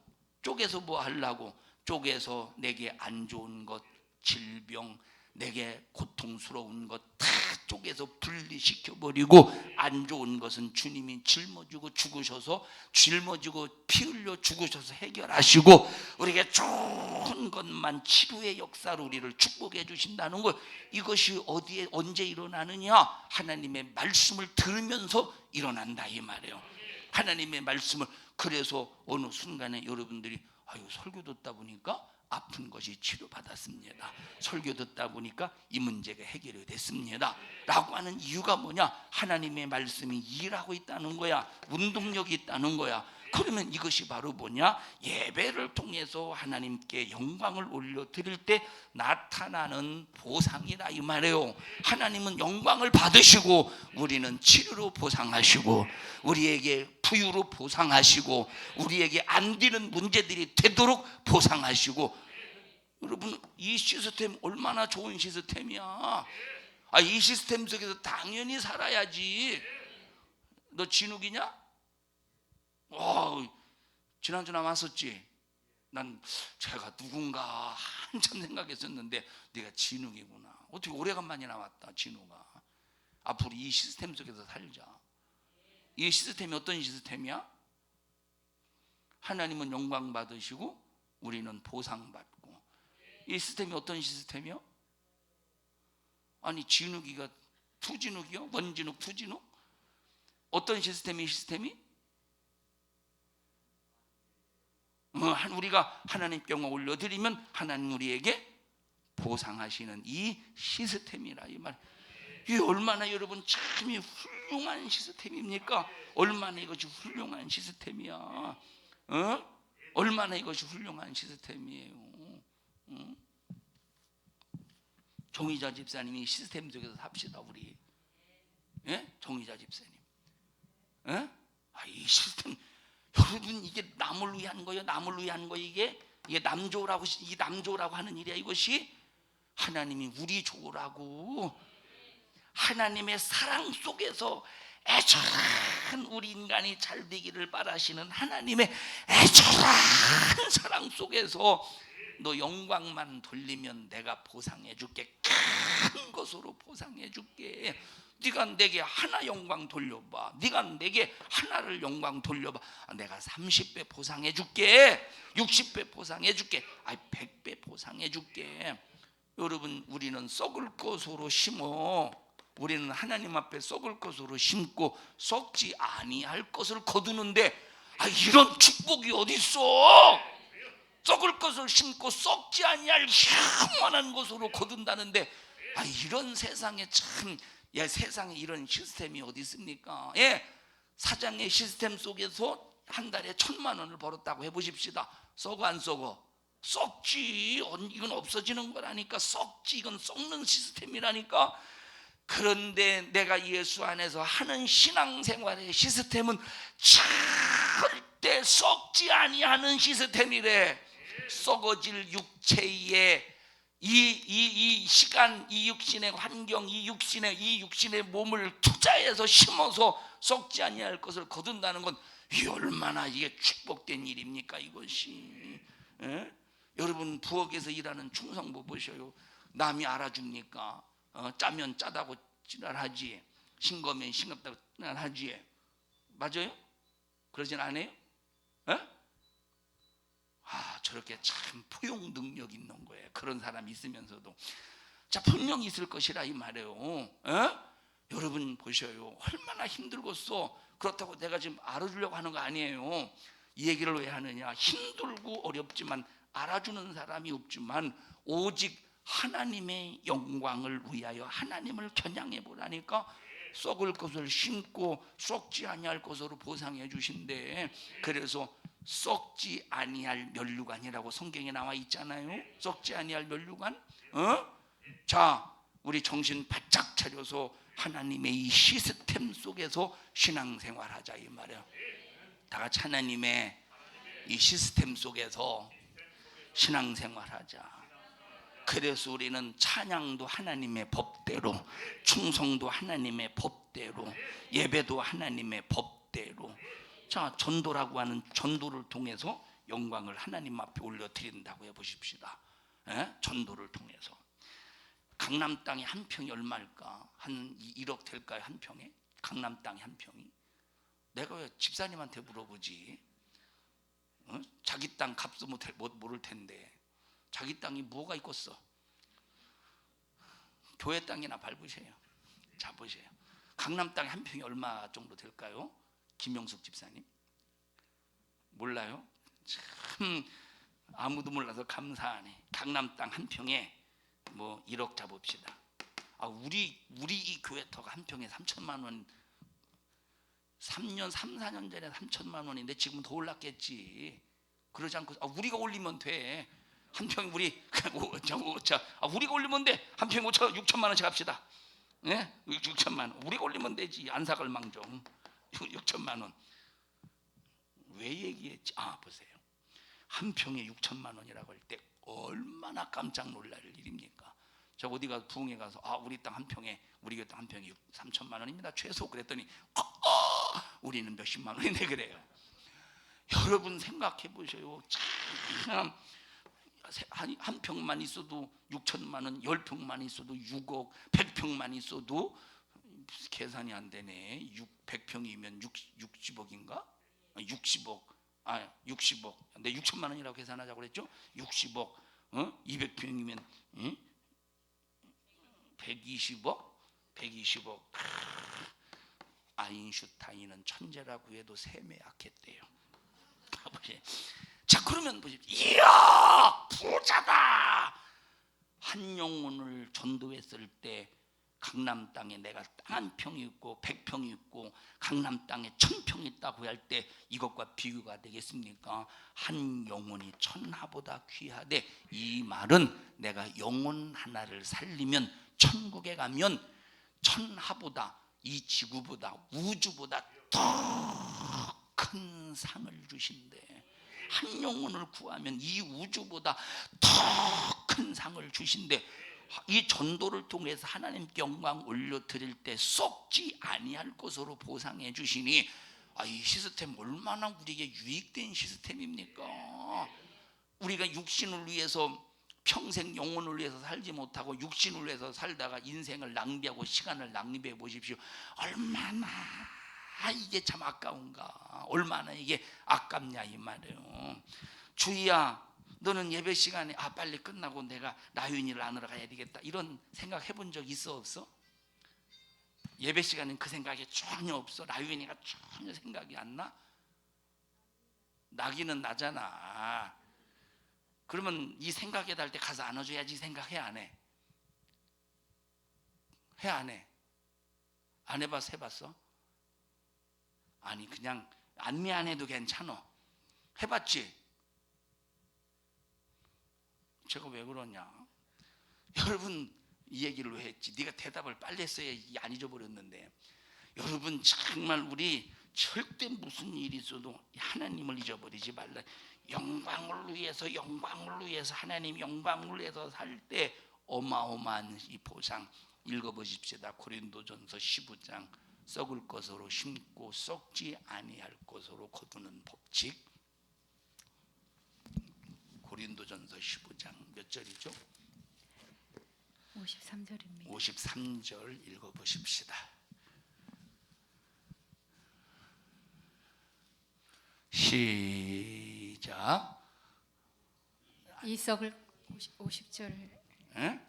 쪼개서 내게 안 좋은 것, 질병, 내게 고통스러운 것 다 쪼개서 분리시켜버리고, 안 좋은 것은 주님이 짊어지고 죽으셔서, 짊어지고 피 흘려 죽으셔서 해결하시고 우리에게 좋은 것만 치료의 역사로 우리를 축복해 주신다는 것. 이것이 어디에 언제 일어나느냐? 하나님의 말씀을 들으면서 일어난다 이 말이에요. 하나님의 말씀을. 그래서 어느 순간에 여러분들이 아유, 설교 듣다 보니까 아픈 것이 치료받았습니다. 설교 듣다 보니까 이 문제가 해결이 됐습니다 라고 하는 이유가 뭐냐? 하나님의 말씀이 일하고 있다는 거야. 운동력이 있다는 거야. 그러면 이것이 바로 뭐냐? 예배를 통해서 하나님께 영광을 올려드릴 때 나타나는 보상이라 이 말이에요. 하나님은 영광을 받으시고 우리는 치료로 보상하시고 우리에게 부유로 보상하시고 우리에게 안 되는 문제들이 되도록 보상하시고. 여러분, 이 시스템 얼마나 좋은 시스템이야. 이 시스템 속에서 당연히 살아야지. 너 진욱이냐? 지난주 나왔었지. 난 제가 누군가 한참 생각했었는데 네가 진욱이구나. 어떻게 오래간만에 나왔다 진욱아. 앞으로 이 시스템 속에서 살자. 이 시스템이 어떤 시스템이야? 하나님은 영광 받으시고 우리는 보상받고. 이 시스템이 어떤 시스템이요? 아니, 진욱이가 투진욱이요? 원진욱, 투진욱? 어떤 시스템이? 우리가 하나님께 영광 올려드리면 하나님 우리에게 보상하시는 이 시스템이라 이 말. 이게 얼마나 여러분 참이 훌륭한 시스템입니까? 얼마나 이것이 훌륭한 시스템이야. 얼마나 이것이 훌륭한 시스템이에요. 정의자 집사님이 시스템 속에서 삽시다 우리. 예? 정의자 집사님. 예? 이 시스템 여러분, 이게 남을 위한 거예요. 이게 남조라고 하는 일이야. 이것이 하나님이 우리 좋으라고 하나님의 사랑 속에서 애절한 우리 인간이 잘 되기를 바라시는 하나님의 애절한 사랑 속에서 너 영광만 돌리면 내가 보상해 줄게. 큰 것으로 보상해 줄게. 네가 내게 하나 영광 돌려봐. 네가 내게 하나를 영광 돌려봐. 내가 30배 보상해 줄게. 60배 보상해 줄게. 100배 보상해 줄게. 여러분, 우리는 썩을 것으로 심어. 우리는 하나님 앞에 썩을 것으로 심고 썩지 아니할 것을 거두는데 이런 축복이 어디 있어? 썩을 것을 심고 썩지 아니할 영원한 것으로 거둔다는데 이런 세상에 참, 세상에 이런 시스템이 어디 있습니까? 사장의 시스템 속에서 한 달에 1,000만 원을 벌었다고 해보십시다. 썩어 안 썩어? 썩지. 이건 없어지는 거라니까. 썩지. 이건 썩는 시스템이라니까. 그런데 내가 예수 안에서 하는 신앙생활의 시스템은 절대 썩지 아니하는 시스템이래. 썩어질 육체에 이 시간, 이 육신의 환경, 이 육신의 몸을 투자해서 심어서 썩지 아니할 것을 거둔다는 건 얼마나 이게 축복된 일입니까, 이것이. 여러분, 부엌에서 일하는 충성부 보셔요. 남이 알아줍니까? 짜면 짜다고 지랄하지, 싱거면 싱겁다고 지랄하지. 맞아요? 그러진 않아요? 저렇게 참 포용 능력 있는 거예요. 그런 사람이 있으면서도 분명히 있을 것이라 이 말이에요. 여러분 보셔요. 얼마나 힘들겠어. 그렇다고 내가 지금 알아주려고 하는 거 아니에요. 이 얘기를 왜 하느냐. 힘들고 어렵지만 알아주는 사람이 없지만 오직 하나님의 영광을 위하여 하나님을 겨냥해 보라니까 썩을 것을 심고 썩지 아니할 것으로 보상해 주신대. 그래서 썩지 아니할 면류관이라고 성경에 나와 있잖아요. 썩지 아니할 면류관. 자, 우리 정신 바짝 차려서 하나님의 이 시스템 속에서 신앙생활하자 이 말이야. 다 같이 하나님의 이 시스템 속에서 신앙생활하자. 그래서 우리는 찬양도 하나님의 법대로, 충성도 하나님의 법대로, 예배도 하나님의 법대로. 자, 전도라고 하는 전도를 통해서 영광을 하나님 앞에 올려드린다고 해보십시다. 전도를 통해서. 강남 땅이 한 평이 얼마일까? 한 1억 될까요? 한 평에? 강남 땅이 한 평이? 내가 왜 집사님한테 물어보지? 자기 땅 값도 모를 텐데 자기 땅이 뭐가 있겠어? 교회 땅이나 밟으세요. 자, 보세요. 강남 땅이 한 평이 얼마 정도 될까요? 김영숙 집사님 몰라요? 참 아무도 몰라서 감사하네. 강남 땅 한 평에 1억 잡읍시다. 우리 이 교회터가 한 평에 3천만 원. 3년 4년 전에 3천만 원인데 지금 더 올랐겠지. 그러지 않고 우리가 올리면 돼. 한 평에 우리가 올리면 돼. 한 평에 6천만 원씩 합시다. 6천만 원. 우리가 올리면 되지. 안사갈 망정. 6천만 원. 왜 얘기했지? 보세요. 한 평에 6천만 원이라고 할 때 얼마나 깜짝 놀랄 일입니까? 저 어디가 부흥에 가서 우리 땅 한 평에, 우리 교회 땅 한 평에 3천만 원입니다 최소. 그랬더니 우리는 몇십만 원인데 그래요. 여러분 생각해 보세요. 참 한 평만 있어도 6천만 원, 10평만 있어도 6억, 100평만 있어도 계산이 안 되네. 100평이면 60억인가? 60억. 60억. 내 6천만 원이라고 계산하자고 그랬죠? 60억. 200평이면 120억? 120억. 아인슈타인은 천재라고 해도 셈에 약했대요. 자, 그러면 보십시오. 이야, 부자다. 한 영혼을 전도했을 때 강남 땅에 내가 땅 한 평이 있고 100평이 있고 강남 땅에 1000평이 있다고 할 때 이것과 비교가 되겠습니까? 한 영혼이 천하보다 귀하되, 이 말은 내가 영혼 하나를 살리면 천국에 가면 천하보다, 이 지구보다, 우주보다 더 큰 상을 주신대. 한 영혼을 구하면 이 우주보다 더 큰 상을 주신대. 이 전도를 통해서 하나님께 영광 올려드릴 때 썩지 아니할 것으로 보상해 주시니, 이 시스템 얼마나 우리에게 유익된 시스템입니까? 우리가 육신을 위해서 평생 영혼을 위해서 살지 못하고 육신을 위해서 살다가 인생을 낭비하고 시간을 낭비해 보십시오. 얼마나 이게 참 아까운가, 얼마나 이게 아깝냐 이 말이에요. 주희야, 너는 예배 시간에 빨리 끝나고 내가 라윤이를 안으러 가야 되겠다, 이런 생각 해본 적 있어 없어? 예배 시간엔 그 생각이 전혀 없어. 라윤이가 전혀 생각이 안 나? 나기는 나잖아. 그러면 이 생각에 달 때 가서 안아줘야지 생각해 안 해? 해 안 해? 안 해봤어? 해봤어? 아니 그냥 안미 안 해도 괜찮아. 해봤지? 제가 왜 그러냐? 여러분 이 얘기를 왜 했지? 네가 대답을 빨리 했어야 안 잊어버렸는데, 여러분 정말 우리 절대 무슨 일이 있어도 하나님을 잊어버리지 말라. 영광을 위해서 하나님 영광을 위해서 살 때 어마어마한 이 보상 읽어보십시다. 고린도전서 15장 썩을 것으로 심고 썩지 아니할 것으로 거두는 법칙. 고린도전서 15장 몇 절이죠? 53절입니다. 53절 읽어보십시다. 시작. 이 썩을 50절.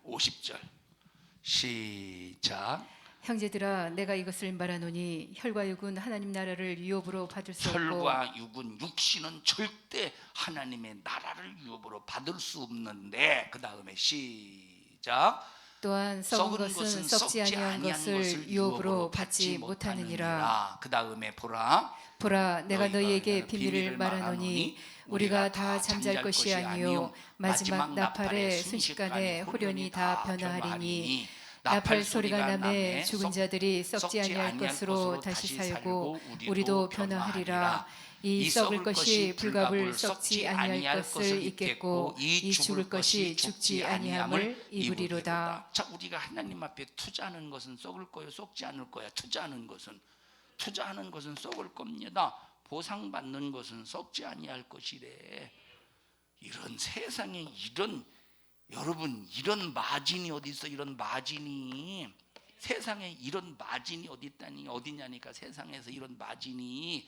50절 시작. 형제들아, 내가 이것을 말하노니 혈과 육은 하나님 나라를 유업으로 받을 수 없고, 혈과 육은, 육신은 절대 하나님의 나라를 유업으로 받을 수 없는데, 그 다음에 시작. 또한 썩은 것은 썩지 아니한 것을 유업으로 받지 못하느니라. 그 다음에 보라 내가 너희에게 비밀을 말하노니 우리가 다 잠잘 것이 아니요 마지막 나팔의 순식간에 호련히 다 변화하리니, 나팔 소리가 나매 죽은 자들이 썩지 아니할 것으로 다시 살고 우리도 변화하리라. 이 썩을 것이 불갑을 썩지 아니할 것을 입겠고 이 죽을 것이 죽지 아니함을 입으리로다. 자, 우리가 하나님 앞에 투자하는 것은 썩을 거예요, 썩지 않을 거야? 투자하는 것은 썩을 겁니다. 보상받는 것은 썩지 아니할 것이래. 이런 세상에 여러분 이런 마진이 어디 있어? 이런 마진이 세상에 이런 마진이 어디 있다니? 어디냐니까 세상에서 이런 마진이.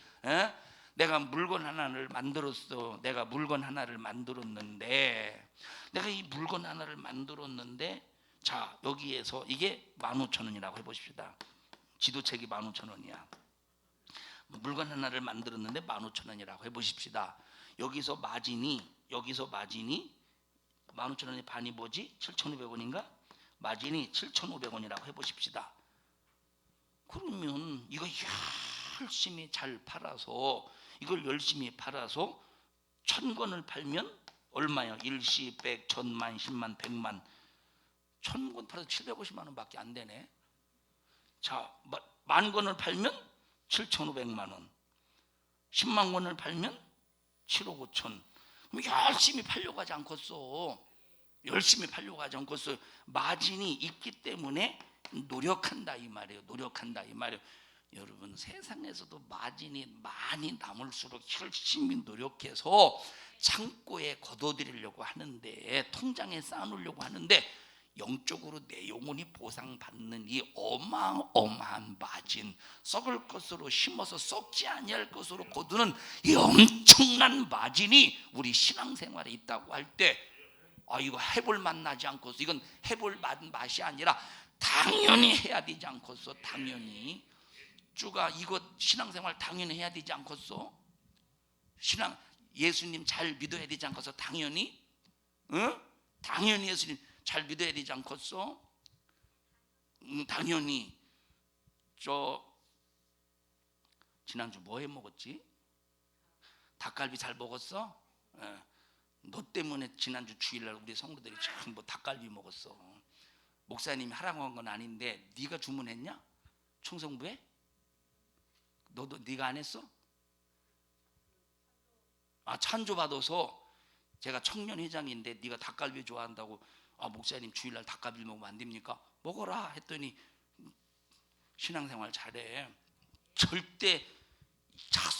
내가 물건 하나를 만들었어. 내가 물건 하나를 만들었는데 자, 여기에서 이게 15,000원이라고 해보십시다. 지도책이 15,000원이야. 물건 하나를 만들었는데 15,000원이라고 해보십시다. 여기서 마진이 15,000원의 반이 뭐지? 7,500원인가? 마진이 7,500원이라고 해보십시다. 그러면 이거 열심히 잘 팔아서, 이걸 열심히 팔아서 1,000권을 팔면 얼마야? 일시, 백, 천만, 10만, 100만. 1,000권 팔아서 750만 원밖에 안 되네. 자, 10,000권을 팔면 7,500만 원. 10만 권을 팔면 7억 5천. 그럼 열심히 팔려고 하지 않겠어. 마진이 있기 때문에 노력한다 이 말이에요. 여러분 세상에서도 마진이 많이 남을수록 열심히 노력해서 창고에 걷어들이려고 하는데, 통장에 쌓아놓으려고 하는데, 영적으로 내 영혼이 보상받는 이 어마어마한 마진, 썩을 것으로 심어서 썩지 아니할 것으로 거두는 이 엄청난 마진이 우리 신앙생활에 있다고 할 때, 이거 해볼 맛 나지 않고서, 이건 해볼 맛이 아니라 당연히 해야 되지 않겠어? 당연히 주가 이거 신앙생활 당연히 해야 되지 않겠어? 예수님 잘 믿어야 되지 않겠어? 당연히 당연히 예수님 잘 믿어야 되지 않겠어? 당연히. 지난주 뭐 해 먹었지? 닭갈비 잘 먹었어? 너 때문에 지난주 주일날 우리 성도들이 전부 닭갈비 먹었어. 목사님이 하라고 한 건 아닌데 네가 주문했냐? 충성부에? 네가 안 했어? 찬조 받아서. 제가 청년회장인데 네가 닭갈비 좋아한다고 아 목사님 주일날 닭갈비 먹으면 안 됩니까? 먹어라 했더니 신앙생활 잘해. 절대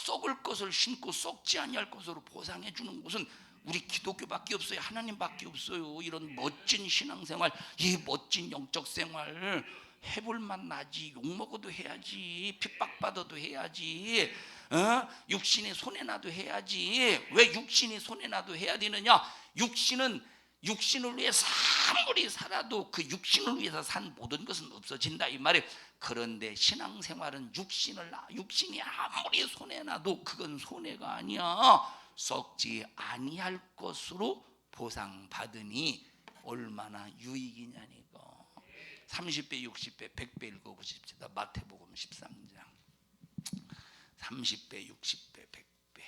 썩을 것을 신고 썩지 아니할 것으로 보상해 주는 곳은 우리 기독교밖에 없어요. 하나님밖에 없어요. 이런 멋진 신앙생활, 이 멋진 영적 생활 해볼 만나지. 욕먹어도 해야지. 핍박받아도 해야지. 육신이 손해나도 해야지. 왜 육신이 손해나도 해야 되느냐? 육신을 위해서 아무리 살아도 그 육신을 위해서 산 모든 것은 없어진다 이 말이에요. 그런데 신앙생활은 육신이 아무리 손해나도 그건 손해가 아니야. 썩지 아니할 것으로 보상받으니 얼마나 유익이냐니까. 30배, 60배, 100배 읽어보십시다. 마태복음 13장. 30배, 60배, 100배.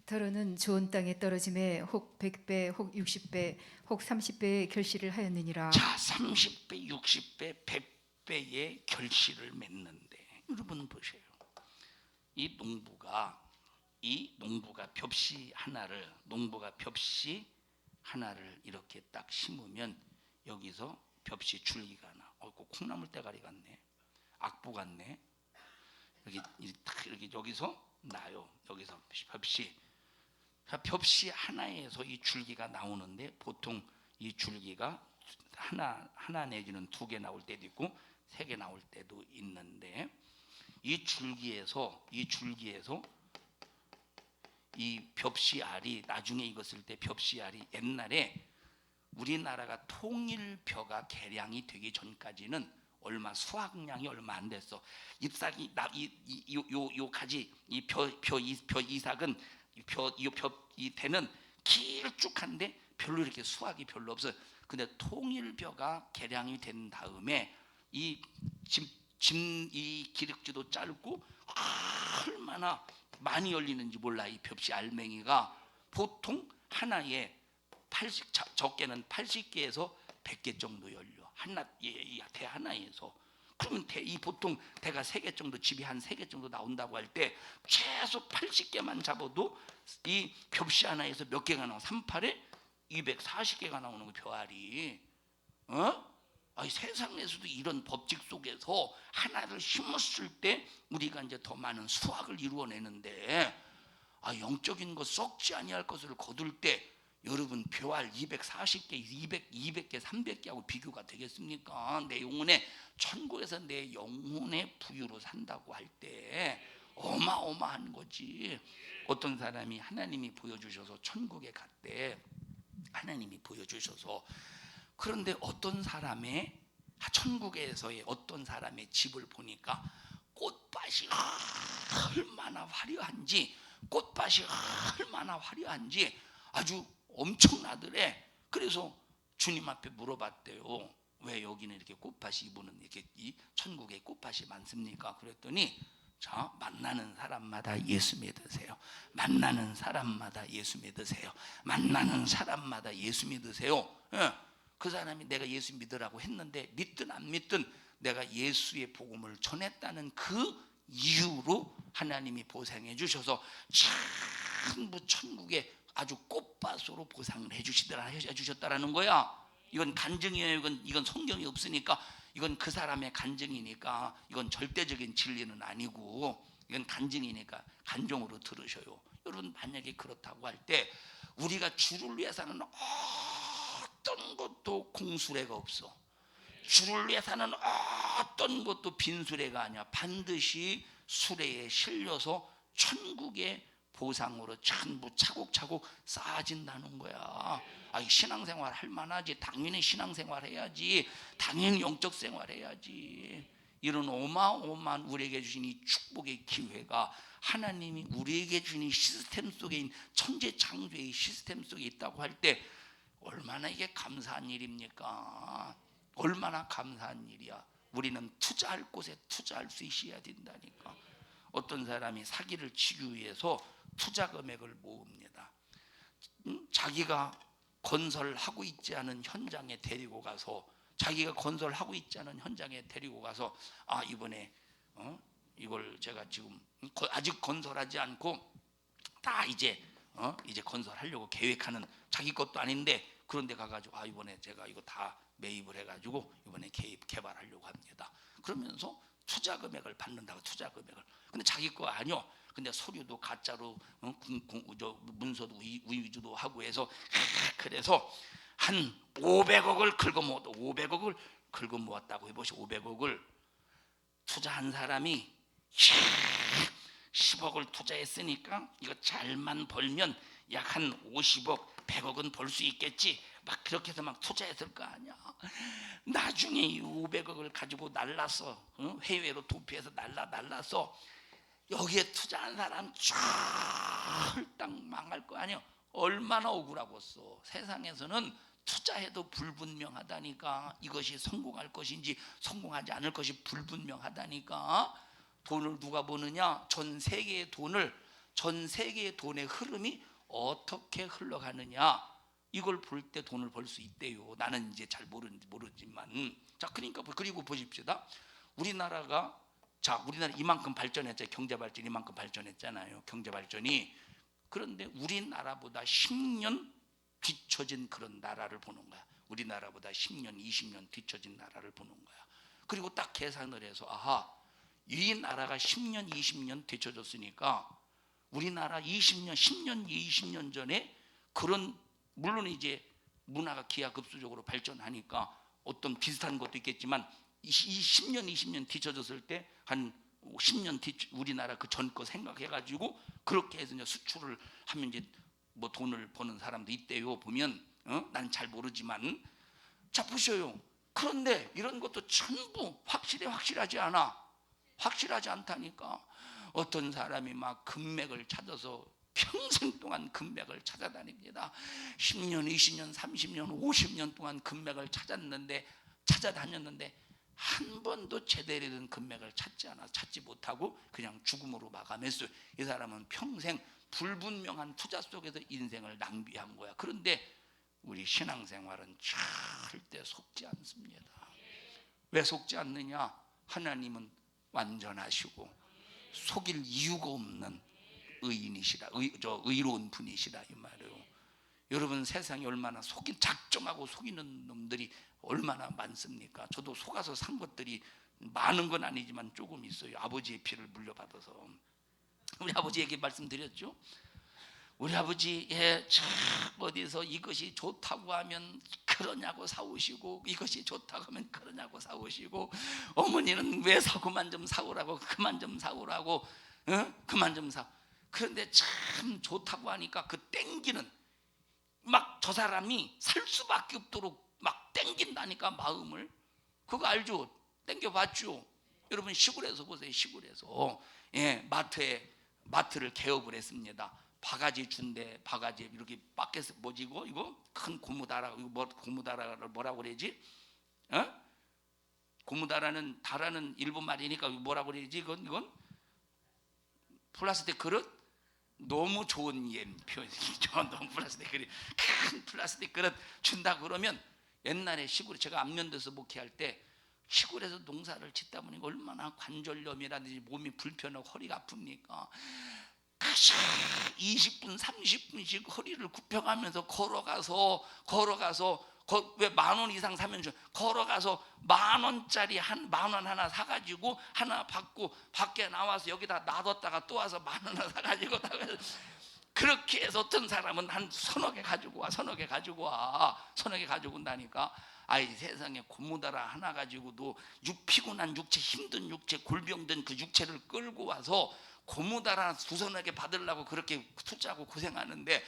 더러는 좋은 땅에 떨어짐에 혹 100배, 혹 60배, 혹 30배의 결실을 하였느니라. 자, 30배, 60배, 100배의 결실을 맺는데 여러분 보세요. 이 농부가 벽시 하나를 이렇게 딱 심으면 여기서 벽시 줄기가 나. 콩나물 대가리 같네. 악보 같네. 이렇게 여기서 나요. 여기서 벽시 하나에서 이 줄기가 나오는데 보통 이 줄기가 하나 내지는 2개 나올 때도 있고 3개 나올 때도 있는데 이 줄기에서 이 벽시알이 나중에 익었을 때 벽시알이 옛날에 우리나라가 통일벼가 개량이 되기 전까지는 수확량이 얼마 안 됐어. 잎사귀 요 가지 이 벼 이삭은 이 대는 길쭉한데 별로 이렇게 수확이 별로 없어. 근데 통일벼가 개량이 된 다음에 이 기력지도 짧고 얼마나 많이 열리는지 몰라. 이 벽시 알맹이가 보통 하나에 적게는 80개에서 100개 정도 열려. 대 하나에서. 그러면 보통 대가 3개 정도, 집이 한 3개 정도 나온다고 할 때 최소 80개만 잡아도 이 벽시 하나에서 몇 개가 나와? 38에 240개가 나오는 거 벼알이. 세상에서도 이런 법칙 속에서 하나를 심었을 때 우리가 이제 더 많은 수확을 이루어내는데 영적인 것 썩지 아니할 것을 거둘 때 여러분 벼알 240개, 200개, 300개하고 비교가 되겠습니까? 내 영혼에 천국에서 내 영혼의 부유로 산다고 할 때 어마어마한 거지. 어떤 사람이 하나님이 보여주셔서 천국에 갔대. 하나님이 보여주셔서. 그런데 어떤 사람의 천국에서의 어떤 사람의 집을 보니까 꽃밭이 얼마나 화려한지 아주 엄청나더래. 그래서 주님 앞에 물어봤대요. 왜 여기는 이렇게 꽃밭이 이분은 이렇게 이 천국에 꽃밭이 많습니까? 그랬더니 자, 만나는 사람마다 예수 믿으세요. 만나는 사람마다 예수 믿으세요. 만나는 사람마다 예수 믿으세요. 그 사람이 내가 예수 믿으라고 했는데 믿든 안 믿든 내가 예수의 복음을 전했다는 그 이유로 하나님이 보상해 주셔서 전부 천국에 아주 꽃밭으로 보상을 해주셨다라는 거야. 이건 간증이에요. 이건 성경이 없으니까 이건 그 사람의 간증이니까 이건 절대적인 진리는 아니고 이건 간증이니까 간증으로 들으셔요. 여러분 만약에 그렇다고 할 때 우리가 주를 위해서는 어떤 것도 공수레가 없어. 주를 위해서는 어떤 것도 빈수레가 아니야. 반드시 수레에 실려서 천국의 보상으로 전부 차곡차곡 쌓아진다는 거야. 신앙생활 할 만하지. 당연히 신앙생활 해야지. 당연히 영적 생활 해야지. 이런 어마어마한 우리에게 주신 이 축복의 기회가 하나님이 우리에게 주신 이 시스템 속에 천재 창조의 시스템 속에 있다고 할 때 얼마나 이게 감사한 일입니까? 얼마나 감사한 일이야. 우리는 투자할 곳에 투자할 수 있어야 된다니까. 어떤 사람이 사기를 치기 위해서 투자 금액을 모읍니다. 자기가 건설하고 있지 않은 현장에 데리고 가서 이번에 이걸 제가 지금 아직 건설하지 않고 다 이제 이제 건설하려고 계획하는 자기 것도 아닌데 그런데 가가지고 이번에 제가 이거 다 매입을 해가지고 이번에 개발하려고 합니다. 그러면서 투자 금액을 받는다고 투자 금액을. 근데 자기 거 아니요. 근데 서류도 가짜로 문서도 위조도 하고 해서 그래서 한 500억을 긁어 모았다고 해보시. 500억을 투자한 사람이 10억을 투자했으니까 이거 잘만 벌면 약 한 50억 100억은 벌 수 있겠지 막 그렇게 해서 막 투자했을 거 아니야. 나중에 이 500억을 가지고 날라서 해외로 도피해서 날라서 여기에 투자한 사람 쫄딱 망할 거 아니야. 얼마나 억울하겠어. 세상에서는 투자해도 불분명하다니까. 이것이 성공할 것인지 성공하지 않을 것이 불분명하다니까. 돈을 누가 버느냐? 전 세계의 돈의 흐름이 어떻게 흘러가느냐, 이걸 볼 때 돈을 벌 수 있대요. 나는 이제 잘 모르지만. 자, 그러니까 그리고 보십시다. 우리나라 이만큼 발전했잖아요. 경제 발전 이만큼 발전했잖아요. 경제 발전이. 그런데 우리나라보다 10년 뒤처진 그런 나라를 보는 거야. 우리나라보다 10년, 20년 뒤처진 나라를 보는 거야. 그리고 딱 계산을 해서 이 나라가 10년, 20년 뒤처졌으니까 우리나라 10년, 20년 전에 그런, 물론 이제 문화가 기하급수적으로 발전하니까 어떤 비슷한 것도 있겠지만 10년, 20년 뒤쳐졌을 때 한 10년 뒤 우리나라 그 전 거 생각해가지고 그렇게 해서 이제 수출을 하면 이제 뭐 돈을 버는 사람도 있대요. 보면 난 잘 모르지만. 자, 보셔요. 그런데 이런 것도 전부 확실하지 않다니까. 어떤 사람이 막 금맥을 찾아서 평생 동안 금맥을 찾아다닙니다. 10년, 20년, 30년, 50년 동안 금맥을 찾아다녔는데 한 번도 제대로 된 금맥을 찾지 못하고 그냥 죽음으로 마감했어요. 이 사람은 평생 불분명한 투자 속에서 인생을 낭비한 거야. 그런데 우리 신앙생활은 절대 속지 않습니다. 왜 속지 않느냐? 하나님은 완전하시고 속일 이유가 없는 의로운 분이시라 이 말이에요. 여러분, 세상에 얼마나 작정하고 속이는 놈들이 얼마나 많습니까? 저도 속아서 산 것들이 많은 건 아니지만 조금 있어요. 아버지의 피를 물려받아서. 우리 아버지에게 말씀드렸죠. 우리 아버지 어디서 이것이 좋다고 하면 그러냐고 사오시고, 이것이 좋다고 하면 그러냐고 사오시고, 어머니는 왜 그만 좀 사오라고, 그만 좀 사오라고, 그만 좀 사. 그런데 참 좋다고 하니까 그 땡기는, 막 저 사람이 살 수밖에 없도록 막 땡긴다니까 마음을. 그거 알죠? 땡겨봤죠? 여러분, 시골에서 보세요. 시골에서 마트를 개업을 했습니다. 바가지 준대. 바가지 이렇게 밖에서 뭐지 이거 큰 고무다라, 이거 고무다라를 뭐라고 그러지? 고무다라는 다라는 일본 말이니까 뭐라고 그러지? 이건 플라스틱 그릇. 너무 좋은 표현이죠. 너무 플라스틱 그릇, 큰 플라스틱 그릇 준다 그러면, 옛날에 시골에 제가 안면도에서 목회할 때 시골에서 농사를 짓다 보니까 얼마나 관절염이라든지 몸이 불편하고 허리가 아픕니까? 20분 30분씩 허리를 굽혀가면서 걸어가서 왜 10,000원 이상 사면 걸어가서 10,000원짜리 10,000원 하나 사가지고 하나 받고 밖에 나와서 여기다 놔뒀다가 또 와서 10,000원 하나 사가지고 그렇게 해서 어떤 사람은 한 서너 개 가지고 온다니까. 세상에 고무다라 하나 가지고도 피곤한 육체, 힘든 육체, 골병든 그 육체를 끌고 와서 고무다라 두서너 개 받으려고 그렇게 투자하고 고생하는데,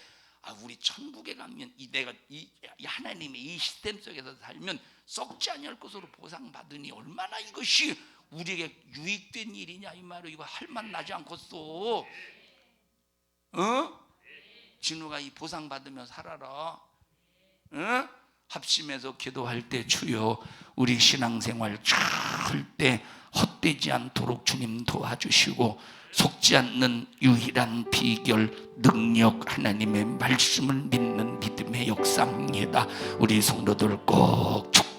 우리 천국에 가면 내가 이 하나님의 이 시스템 속에서 살면 썩지 아니할 것으로 보상받으니 얼마나 이것이 우리에게 유익된 일이냐 이 말이에요. 이거 할 맛 나지 않겠어? 진우가 이 보상받으며 살아라. 합심해서 기도할 때 주여 우리 신앙생활 절대 헛되지 않도록 주님 도와주시고, 속지 않는 유일한 비결, 능력, 하나님의 말씀을 믿는 믿음의 역사입니다. 우리 성도들 꼭